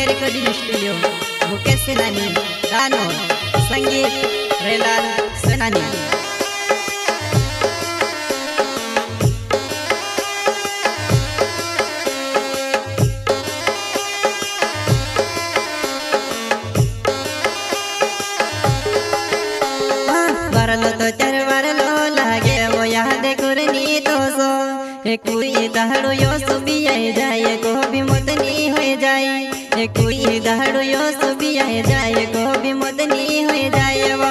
वसीने recording studio Mukesh सेनानी गानो संगीत रेलाल सेनानी। वारलो तो चर वारलो लागे वो याद करनी तो सो कोई दहाड़ो यो सुबी आए जाए को भी मदनी हो जाए कोई दहाड़ो यो सुबी आए जाए को भी मदनी हो जाए वो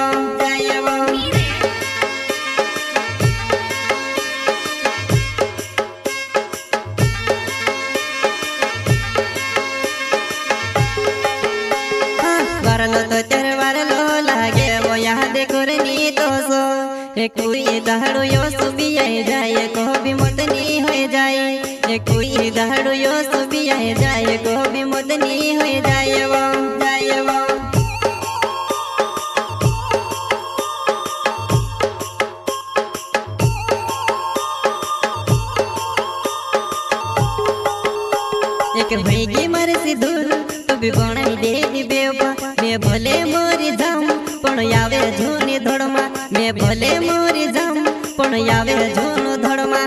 वारलो तो चर वारलो लागे वो याद करनी तो सो कोई दहाड़ो यो सुबी आए जाए को भी मदनी हो जाए कोई दहाड़ो यो सुबी आए जाए को भी मदनी हो जाए वो एक भैगी मर सी दूर तो भी बनाई दे दी बेवा मैं भले मोरी जाऊं पण यावे झूनी धोड़मा मैं भले मोरी जाऊं पण यावे झूनो धोड़मा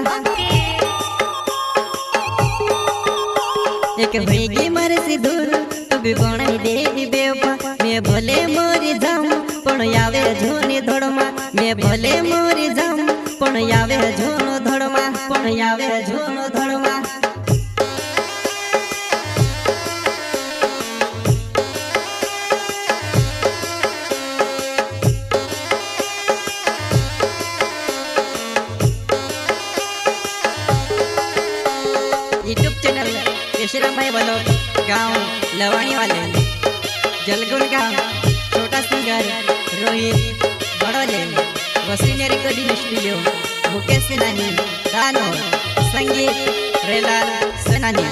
एक भैगी मर सी दूर तो भी बनाई दे दी बेवा मैं भले मोरी जाऊं पण यावे झूनी धोड़मा मैं भले मोरी जाऊं पण यावे झूनो धोड़मा यूट्यूब चैनल केशराम भाई बोलो गाँव लवाणी वाले जलगुण गाँव छोटा सिंगर रोहित बड़ोले वसीने रिकॉर्डिंग स्टूडियो मुकेश सेनानी गानो संगीत रेलाल सेनानी।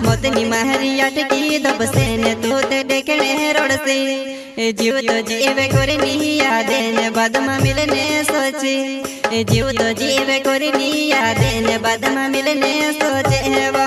मोतनी महरी अटकी दब से ने तू ते देखने रोड से जीव तो जीवे करनी यादे ने बाद में मिलने सोचे जीव तो जीवे करनी यादे ने बाद में मिलने सोचे वो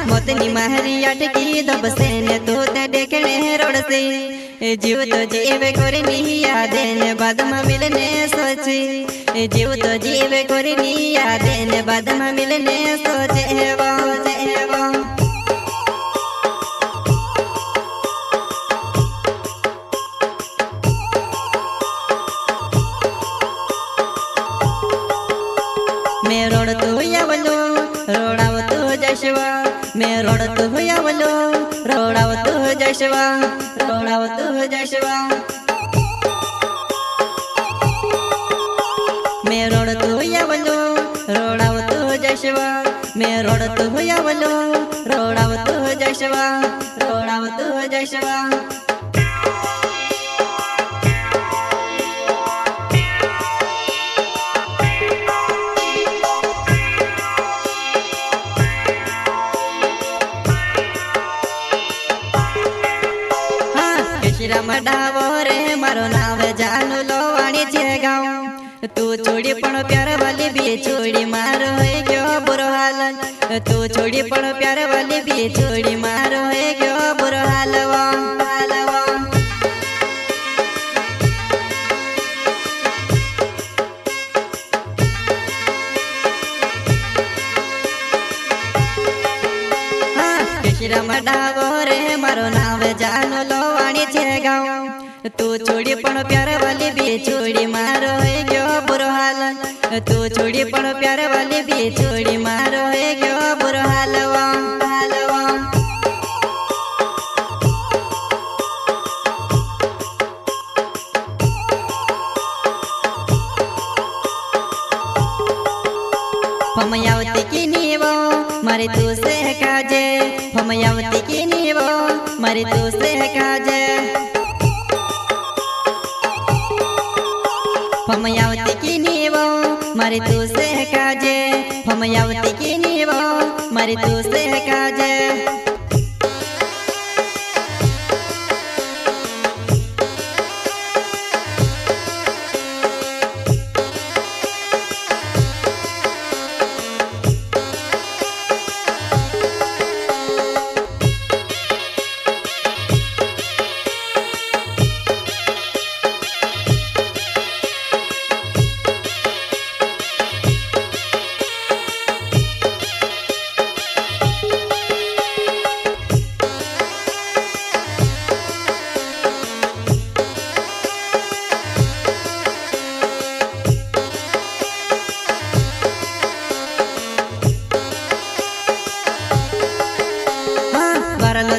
मोतनी महरी अटकी दब से ने तू ते देखने रोड से जीव तो जीवे करनी यादे ने बाद में मिलने सोचे जीव तो जीवे करनी यादे ने बाद में मिलने सोचे वो मैं रोड तो यावलो रोडाव तो जशवा मैं रोड तो यावलो रोडाव तो जशवा मैं रोड तो यावलो रोडाव तो जशवा मैं रोड तो यावलो रोडाव तो जशवा केशराम डावो रे मारो नाव जानू लोवाणी छे गाँव तू छोड़ी पण प्यार वाली भी छोड़ी मारो है क्यों बुरो हाल तू छोड़ी पण प्यार वाली भी छोड़ी मारो है क्यों बुरो हाल केशराम डावो रे मारो नाव जानू लोवाणी छे गाँव तू छोड़ी पण प्यार वाली भी छोड़ी मारो है क्यों बुरो हाल तू छोड़ी पण प्यार वाली भी छोड़ी मारो है क्यों बुरो हाल हम यावती की नीवो मारे तू से काजे हम यावती की नीवो मारे तू से काजे फमयावती की नीवो मारे तू से काजे फमयावती की नीवो मारे तू से काजे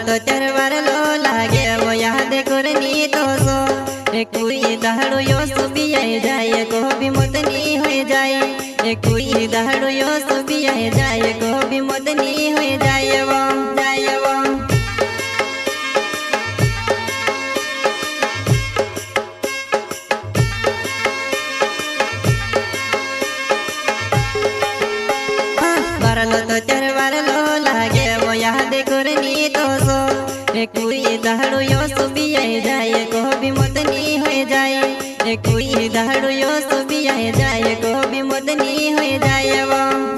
तो चरवर लो लागे वो याद करनी तो सो कोई दहाड़ो यो सुबी आए जाए को भी मुदनी हो जाए कोई दहाड़ो यो सुबी आए जाए को भी मुदनी हो जाए वो वरलो तो चरवर लो लागे वो याद करनी तो सो कोई दहाड़ो यो सुबी आए जाए को भी मुदनी हो जाए कोई दहाड़ो यो सुबी आए जाए को भी मुदनी हो जाए वो